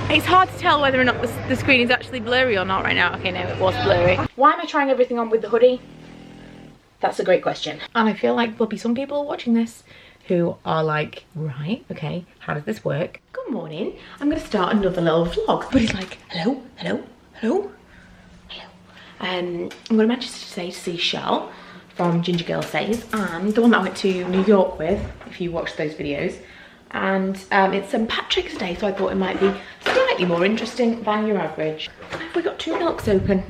It's hard to tell whether or not the screen is actually blurry or not right now. Okay, no, it was blurry. Why am I trying everything on with the hoodie? That's a great question. And I feel like there'll be some people watching this who are like, right, okay, how does this work? Good morning. I'm gonna start another little vlog. But he's like, hello, hello, hello, hello. I'm going to Manchester today to see Charles from Ginger Girl Says, and the one that I went to New York with, if you watched those videos. And it's St. Patrick's Day, so I thought it might be slightly more interesting than your average. Have we got 2 milks open?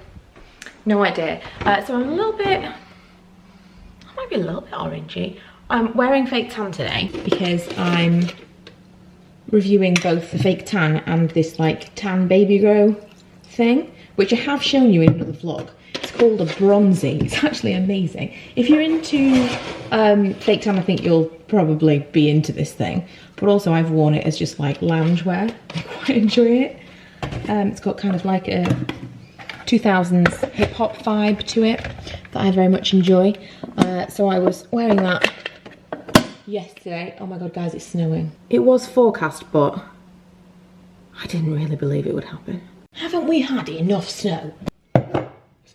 No idea. So I'm a little bit, I might be a little bit orangey. I'm wearing fake tan today because I'm reviewing both the fake tan and this like tan baby grow thing, which I have shown you in another vlog. It's called a bronzy. It's actually amazing. If you're into fake tan, I think you'll probably be into this thing. But also I've worn it as just like loungewear. I quite enjoy it. It's got kind of like a 2000s hip hop vibe to it that I very much enjoy. So I was wearing that yesterday. Oh my god, guys, it's snowing. It was forecast, but I didn't really believe it would happen. Haven't we had enough snow?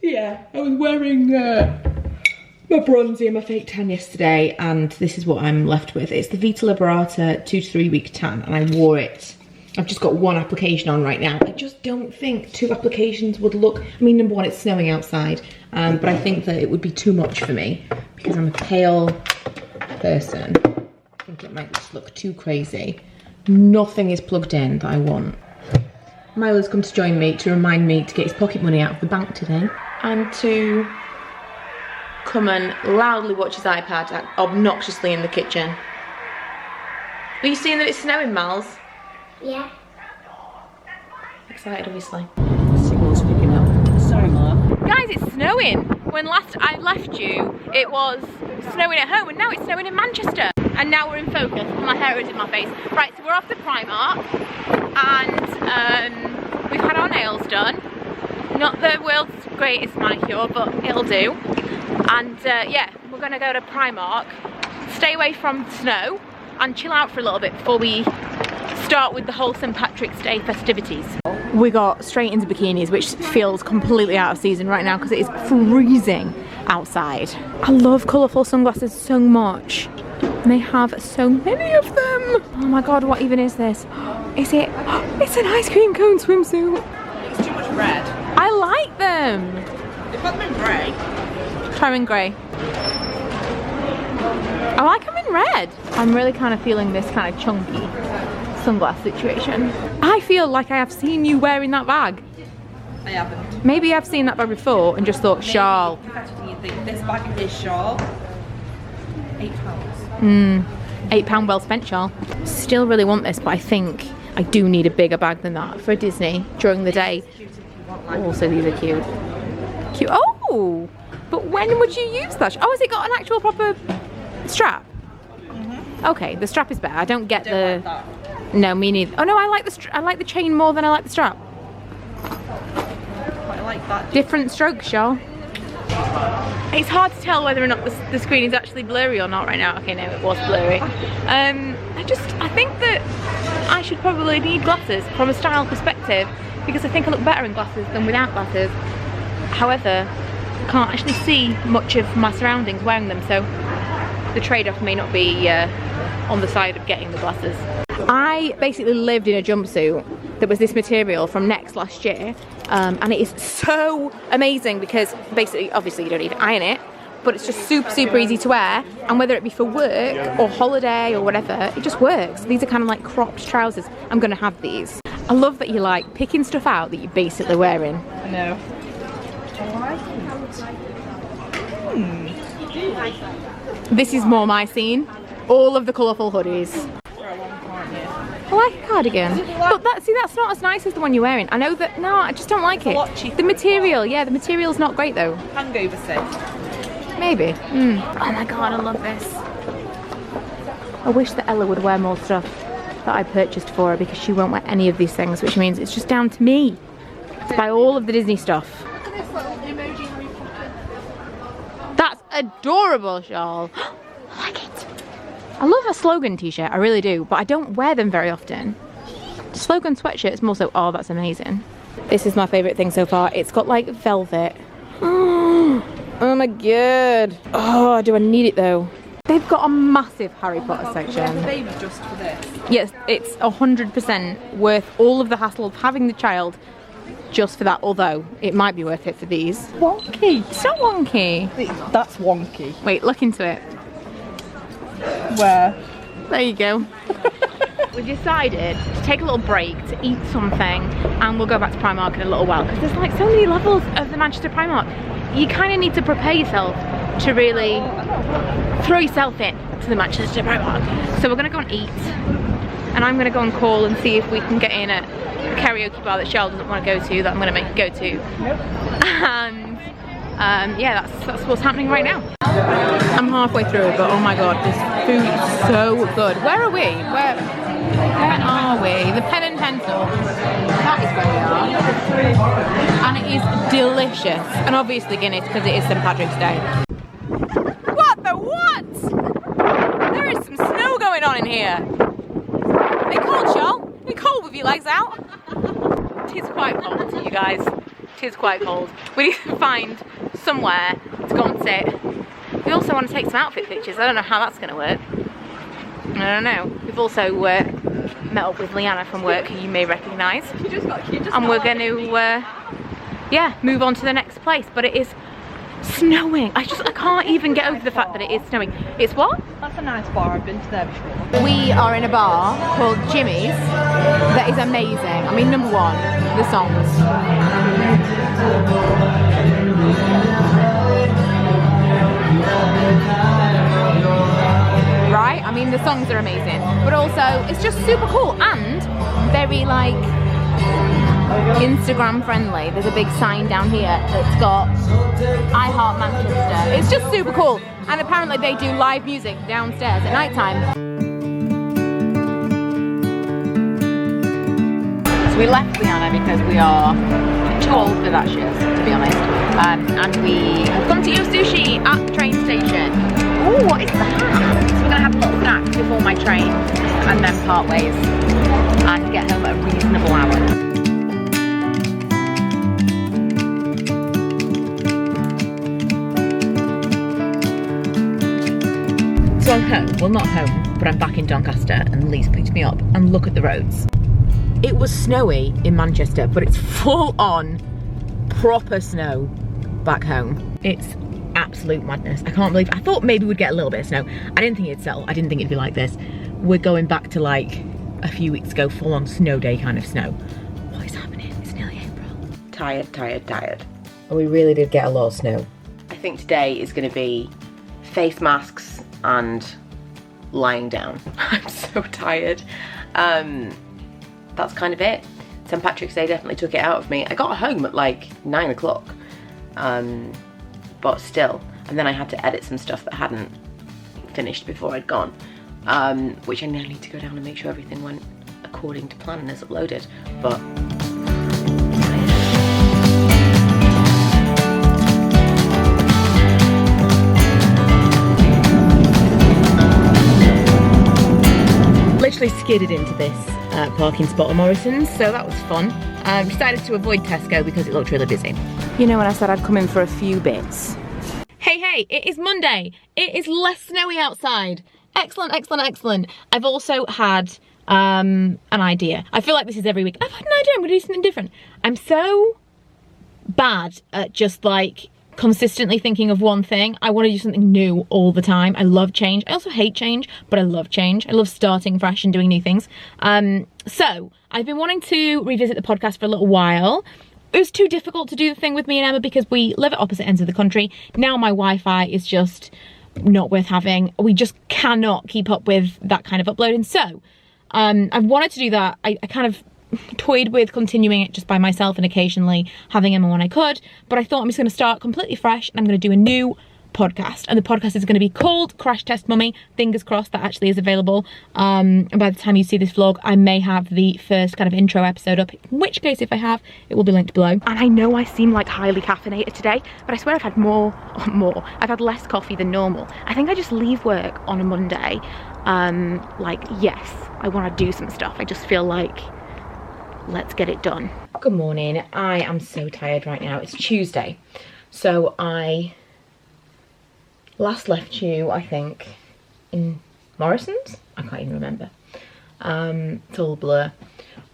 Yeah, I was wearing my bronzy and my fake tan yesterday, and this is what I'm left with. It's the Vita Liberata 2 to 3 week tan, and I wore it. I've just got 1 application on right now. I just don't think 2 applications would look, I mean, number 1, it's snowing outside, but I think that it would be too much for me because I'm a pale person. I think it might just look too crazy. Nothing is plugged in that I want. Milo's come to join me to remind me to get his pocket money out of the bank today and to come and loudly watch his iPad obnoxiously in the kitchen. Are you seeing that it's snowing, Miles? Yeah. Excited, obviously. Signal's picking up. Sorry, Mom. Guys, it's snowing. When last I left you, it was snowing at home, and now it's snowing in Manchester. And now we're in focus. My hair is in my face. Right, so we're off to Primark, and we've had our nails done. Not the world's greatest manicure, but it'll do. And yeah, we're gonna go to Primark, stay away from snow, and chill out for a little bit before we start with the whole St. Patrick's Day festivities. We got straight into bikinis, which feels completely out of season right now because it is freezing outside. I love colourful sunglasses so much. And they have so many of them. Oh my god, what even is this? Is it? It's an ice cream cone swimsuit. It's too much red. I like them. They've got them in grey. Try them in grey. I like them in red. I'm really kind of feeling this kind of chunky sunglass situation. I feel like I have seen you wearing that bag. I haven't. Maybe I've seen that bag before and just thought, Charles. You think this bag is Charles? £8. £8 well spent, Charles. Still really want this, but I think I do need a bigger bag than that for Disney during the day. Also, these are cute. Cute. Oh! But when would you use that? Oh, has it got an actual proper strap? Okay, the strap is better. I don't get the... Like that. No, me neither. Oh no, I like the chain more than I like the strap. I like that. Different strokes, Charles. It's hard to tell whether or not the screen is actually blurry or not right now. Okay, no, it was blurry. I think that I should probably need glasses from a style perspective because I think I look better in glasses than without glasses. However, I can't actually see much of my surroundings wearing them, so the trade-off may not be on the side of getting the glasses. I basically lived in a jumpsuit that was this material from Next last year, and it is so amazing because basically, obviously you don't need to iron it, but it's just super easy to wear, and whether it be for work or holiday or whatever, it just works. These are kind of like cropped trousers. I'm gonna have these. I love that you like picking stuff out that you're basically wearing. I know. This is more my scene. All of the colourful hoodies. I like a cardigan, but that's not as nice as the one you're wearing. I know that, no, I just don't like it. The material, yeah, the material's not great though. Hangover set. Maybe. Oh my god, I love this. I wish that Ella would wear more stuff that I purchased for her because she won't wear any of these things, which means it's just down to me to buy all of the Disney stuff. Look at this little emoji Harry Potter. That's adorable, Charles. I like it. I love a slogan t-shirt, I really do, but I don't wear them very often. Slogan sweatshirts more so. Oh, that's amazing. This is my favourite thing so far. It's got like velvet. Oh my god. Oh, do I need it though? They've got a massive Harry Potter section. The baby just for this. Yes, it's 100% worth all of the hassle of having the child just for that, although it might be worth it for these. Wonky. It's not wonky. That's wonky. Wait, look into it. Where? There you go. We decided to take a little break to eat something, and we'll go back to Primark in a little while because there's like so many levels of the Manchester Primark. You kind of need to prepare yourself to really throw yourself in to the Manchester Primark. So we're gonna go and eat, and I'm gonna go and call and see if we can get in at a karaoke bar that Cheryl doesn't want to go to, that I'm gonna make her go to. Nope. And yeah, that's what's happening right now. I'm halfway through, but oh my god, this food is so good. Where are we? Where are we? The Pen and Pencil. That is where we are. And it is delicious. And obviously Guinness, because it is St. Patrick's Day. What the what? There is some snow going on in here. Are you cold, Charles? Are you cold with your legs out? It is quite cold, you guys. It is quite cold. We need to find somewhere to go and sit. We also want to take some outfit pictures. I don't know how that's going to work. I don't know. We've also met up with Leanna from work, who you may recognise. And we're going to, yeah, move on to the next place. But it is snowing. I can't even get over the fact that it is snowing. It's what? That's a nice bar. I've been to there before. We are in a bar called Jimmy's that is amazing. I mean, number one, the songs. Right? I mean, the songs are amazing, but also it's just super cool and very like Instagram friendly. There's a big sign down here that's got I Heart Manchester. It's just super cool, and apparently they do live music downstairs at night time. So we left Leanna because we are too old for that shit, to be honest. And we have come to eat sushi at the train station. Oh, what is that? So we're gonna have a little snack before my train and then part ways and get home at a reasonable hour. So I'm home, well not home, but I'm back in Doncaster and Lisa picked me up, and look at the roads. It was snowy in Manchester, but it's full on proper snow back home. It's absolute madness. I can't believe, I thought maybe we'd get a little bit of snow. I didn't think it'd settle. I didn't think it'd be like this. We're going back to like a few weeks ago, full on snow day kind of snow. What is happening? It's nearly April. Tired, tired, tired. We really did get a lot of snow. I think today is going to be face masks and lying down. I'm so tired. That's kind of it. St. Patrick's Day definitely took it out of me. I got home at like 9 o'clock, but still. And then I had to edit some stuff that hadn't finished before I'd gone, which I now need to go down and make sure everything went according to plan and is uploaded. But literally skidded into this parking spot at Morrison's, so that was fun. Decided to avoid Tesco because it looked really busy. You know when I said I'd come in for a few bits? Hey, it is Monday. It is less snowy outside. Excellent, excellent, excellent. I've also had an idea. I feel like this is every week. I've had an idea, I'm gonna do something different. I'm so bad at just like consistently thinking of one thing. I want to do something new all the time. I love change. I also hate change, but I love change. I love starting fresh and doing new things. So I've been wanting to revisit the podcast for a little while. It was too difficult to do the thing with me and Emma because we live at opposite ends of the country. Now my Wi-Fi is just not worth having. We just cannot keep up with that kind of uploading. So I've wanted to do that. I kind of toyed with continuing it just by myself and occasionally having Emma when I could, but I thought I'm just going to start completely fresh and I'm going to do a new podcast, and the podcast is going to be called Crash Test Mummy. Fingers crossed that actually is available, and by the time you see this vlog I may have the first kind of intro episode up, in which case if I have, it will be linked below. And I know I seem like highly caffeinated today, but I swear I've had I've had less coffee than normal. I think I just leave work on a Monday like, yes, I want to do some stuff. I just feel like let's get it done. Good morning. I am so tired right now. It's Tuesday. So I last left you, I think, in Morrison's? I can't even remember. It's all a blur.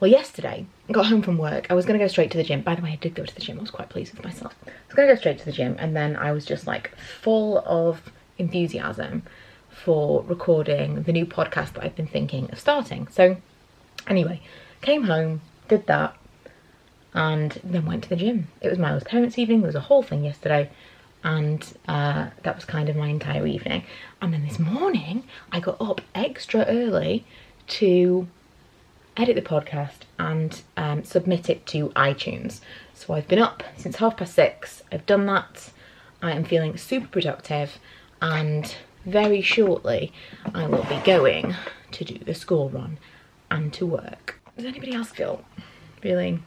Well, yesterday, I got home from work. I was going to go straight to the gym. By the way, I did go to the gym. I was quite pleased with myself. I was going to go straight to the gym, and then I was just like full of enthusiasm for recording the new podcast that I've been thinking of starting. So anyway, came home, did that, and then went to the gym. It was Milo's parents' evening. There was a whole thing yesterday, and that was kind of my entire evening. And then this morning, I got up extra early to edit the podcast and submit it to iTunes. So I've been up since 6:30. I've done that. I am feeling super productive, and very shortly I will be going to do the school run and to work. Does anybody else feel feeling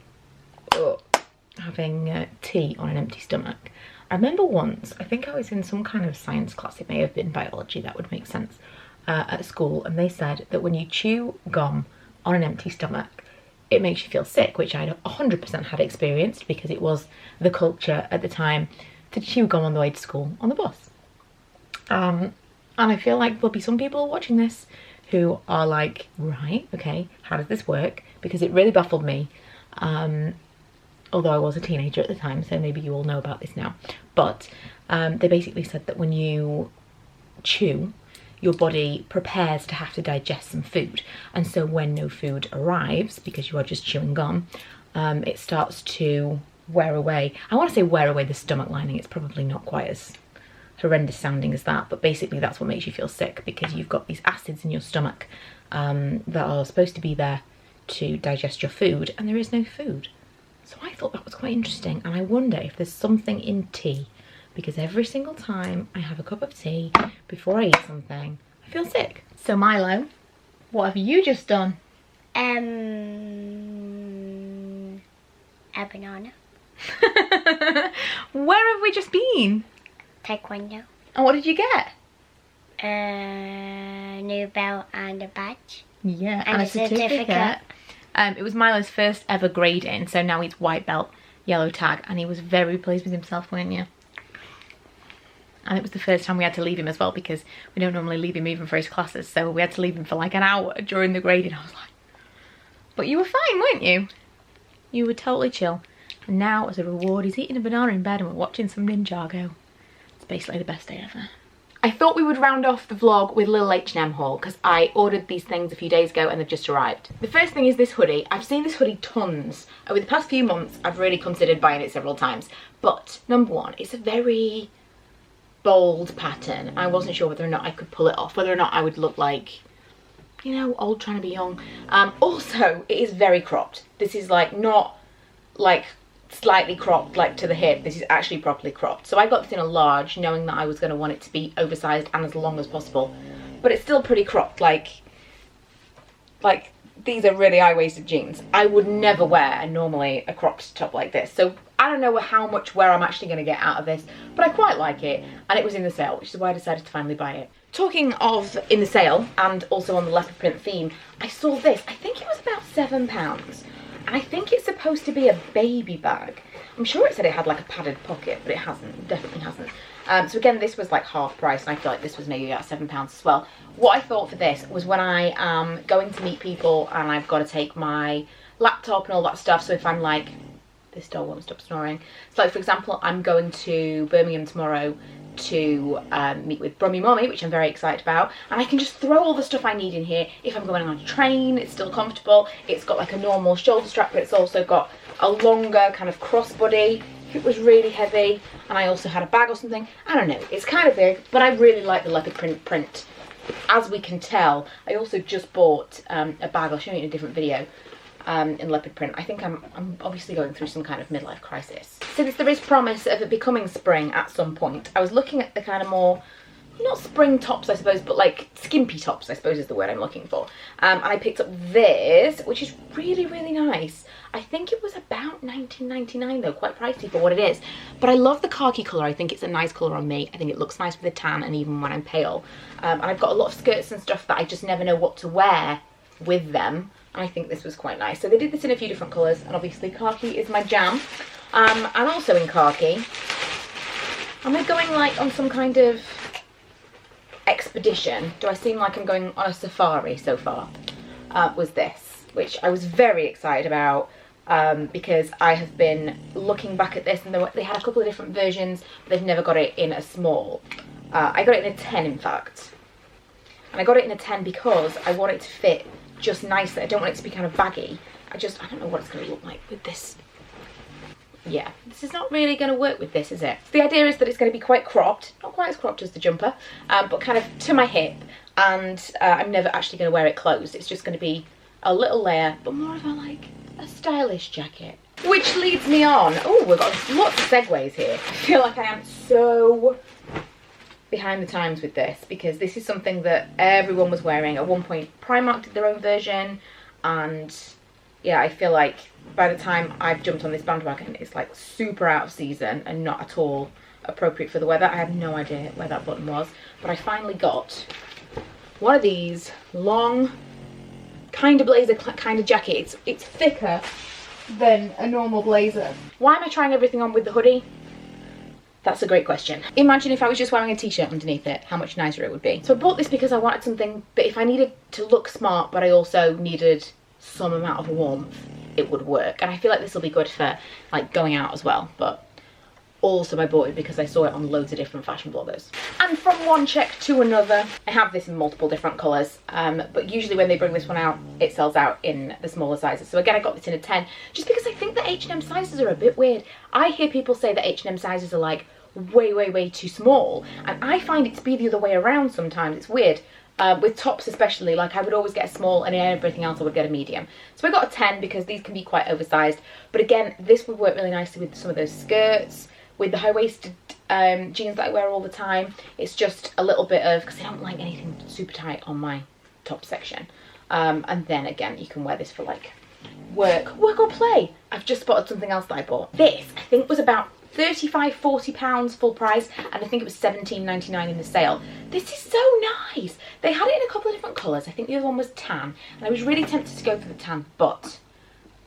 having tea on an empty stomach? I remember once, I think I was in some kind of science class, it may have been biology, that would make sense, at school, and they said that when you chew gum on an empty stomach, it makes you feel sick, which I 100% had experienced because it was the culture at the time to chew gum on the way to school on the bus. And I feel like there'll be some people watching this who are like, right, okay, how does this work? Because it really baffled me, although I was a teenager at the time, so maybe you all know about this now. But they basically said that when you chew, your body prepares to have to digest some food, and so when no food arrives, because you are just chewing gum, it starts to wear away. I want to say wear away the stomach lining. It's probably not quite as horrendous sounding as that, but basically that's what makes you feel sick, because you've got these acids in your stomach that are supposed to be there to digest your food, and there is no food. So I thought that was quite interesting, and I wonder if there's something in tea, because every single time I have a cup of tea before I eat something, I feel sick. So Milo, what have you just done? A banana. Where have we just been? Taekwondo. And what did you get? A new belt and a badge. Yeah, And a certificate. It was Milo's first ever grading, so now he's white belt, yellow tag, and he was very pleased with himself, weren't you? And it was the first time we had to leave him as well, because we don't normally leave him even for his classes, so we had to leave him for like an hour during the grading. I was like, but you were fine, weren't you? You were totally chill. And now, as a reward, he's eating a banana in bed and we're watching some Ninjago. It's basically the best day ever. I thought we would round off the vlog with a little H&M haul, because I ordered these things a few days ago and they've just arrived. The first thing is this hoodie. I've seen this hoodie tons. Over the past few months, I've really considered buying it several times. But, number one, it's a very bold pattern. I wasn't sure whether or not I could pull it off, whether or not I would look like, you know, old trying to be young. Also, it is very cropped. This is like not like slightly cropped like to the hip. This is actually properly cropped. So I got this in a large, knowing that I was going to want it to be oversized and as long as possible, but it's still pretty cropped. Like these are really high-waisted jeans. I would never wear normally a cropped top like this, so I don't know how much wear I'm actually going to get out of this, but I quite like it, and it was in the sale, which is why I decided to finally buy it. Talking of in the sale, and also on the leopard print theme, I saw this. I think it was about £7. And I think it's supposed to be a baby bag. I'm sure it said it had like a padded pocket, but it hasn't. It definitely hasn't. So again, this was like half price, and I feel like this was maybe about £7 as well. What I thought for this was when I am going to meet people and I've got to take my laptop and all that stuff, so if I'm like, this dog won't stop snoring. So like, for example, I'm going to Birmingham tomorrow to meet with Brummy Mommy, which I'm very excited about, and I can just throw all the stuff I need in here. If I'm going on a train, it's still comfortable. It's got like a normal shoulder strap, but it's also got a longer kind of crossbody if it was really heavy, and I also had a bag or something. I don't know, it's kind of big, but I really like the leopard print. As we can tell, I also just bought a bag, I'll show you in a different video, in leopard print. I think I'm obviously going through some kind of midlife crisis. Since there is promise of it becoming spring at some point, I was looking at the kind of more, not spring tops I suppose, but like skimpy tops I suppose is the word I'm looking for. And I picked up this, which is really, really nice. I think it was about £19.99 though, quite pricey for what it is. But I love the khaki colour. I think it's a nice colour on me. I think it looks nice with a tan and even when I'm pale. And I've got a lot of skirts and stuff that I just never know what to wear with them. I think this was quite nice. So they did this in a few different colours, and obviously khaki is my jam. And also in khaki, am I going like on some kind of expedition? Do I seem like I'm going on a safari so far? Was this, which I was very excited about because I have been looking back at this, and they had a couple of different versions, but they've never got it in a small. I got it in a 10 in fact. And I got it in a 10 because I want it to fit just nicely. I don't want it to be kind of baggy. I don't know what it's going to look like with this. Yeah, this is not really going to work with this, is it? So the idea is that it's going to be quite cropped, not quite as cropped as the jumper, but kind of to my hip, and I'm never actually going to wear it closed. It's just going to be a little layer, but more of a stylish jacket. Which leads me on. Oh, we've got lots of segues here. I feel like I am so behind the times with this, because this is something that everyone was wearing. At one point, Primark did their own version, and yeah, I feel like by the time I've jumped on this bandwagon, it's like super out of season and not at all appropriate for the weather. I had no idea where that button was, but I finally got one of these long kind of blazer kind of jacket. It's thicker than a normal blazer. Why am I trying everything on with the hoodie? That's a great question. Imagine if I was just wearing a t-shirt underneath it, how much nicer it would be. So I bought this because I wanted something, but if I needed to look smart, but I also needed some amount of warmth, it would work. And I feel like this will be good for like going out as well, but also I bought it because I saw it on loads of different fashion bloggers. And from one check to another, I have this in multiple different colours, but usually when they bring this one out, it sells out in the smaller sizes. So again, I got this in a 10, just because I think the H&M sizes are a bit weird. I hear people say that H&M sizes are like way too small, and I find it to be the other way around sometimes. It's weird. With tops especially, like I would always get a small, and in everything else I would get a medium. So I got a 10 because these can be quite oversized, but again, this would work really nicely with some of those skirts, with the high-waisted jeans that I wear all the time. It's just a little bit of, because I don't like anything super tight on my top section. And then again, you can wear this for like work or play. I've just spotted something else that I bought. This, I think, was about £35–40 full price, and I think it was £17.99 in the sale. This is so nice. They had it in a couple of different colours. I think the other one was tan, and I was really tempted to go for the tan, but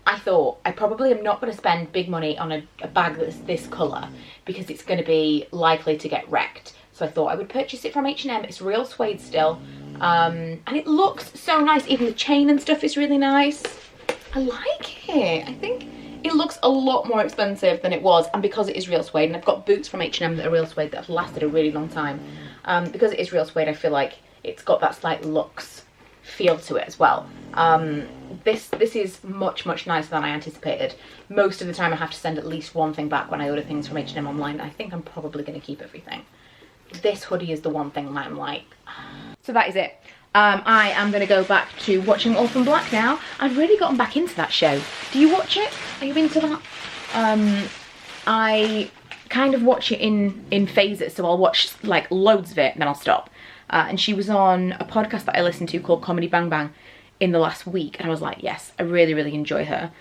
I thought I probably am not going to spend big money on a bag that's this colour, because it's going to be likely to get wrecked. So I thought I would purchase it from H&M. It's real suede still, and it looks so nice. Even the chain and stuff is really nice. I like it. I think it looks a lot more expensive than it was, and because it is real suede, and I've got boots from H&M that are real suede that have lasted a really long time, because it is real suede, I feel like it's got that slight luxe feel to it as well. This is much nicer than I anticipated. Most of the time I have to send at least one thing back when I order things from H&M online. I think I'm probably going to keep everything. This hoodie is the one thing that I'm like... So that is it. I am going to go back to watching Orphan Black now. I've really gotten back into that show. Do you watch it? Are you into that? I kind of watch it in phases, so I'll watch like loads of it and then I'll stop. And she was on a podcast that I listened to called Comedy Bang Bang in the last week, and I was like, yes, I really enjoy her.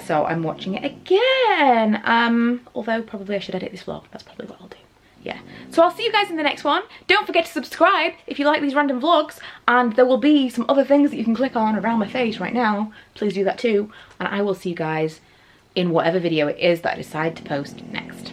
So I'm watching it again. Although probably I should edit this vlog. That's probably what I'll do. Yeah, so I'll see you guys in the next one. Don't forget to subscribe if you like these random vlogs, and there will be some other things that you can click on around my face right now. Please do that too, and I will see you guys in whatever video it is that I decide to post next.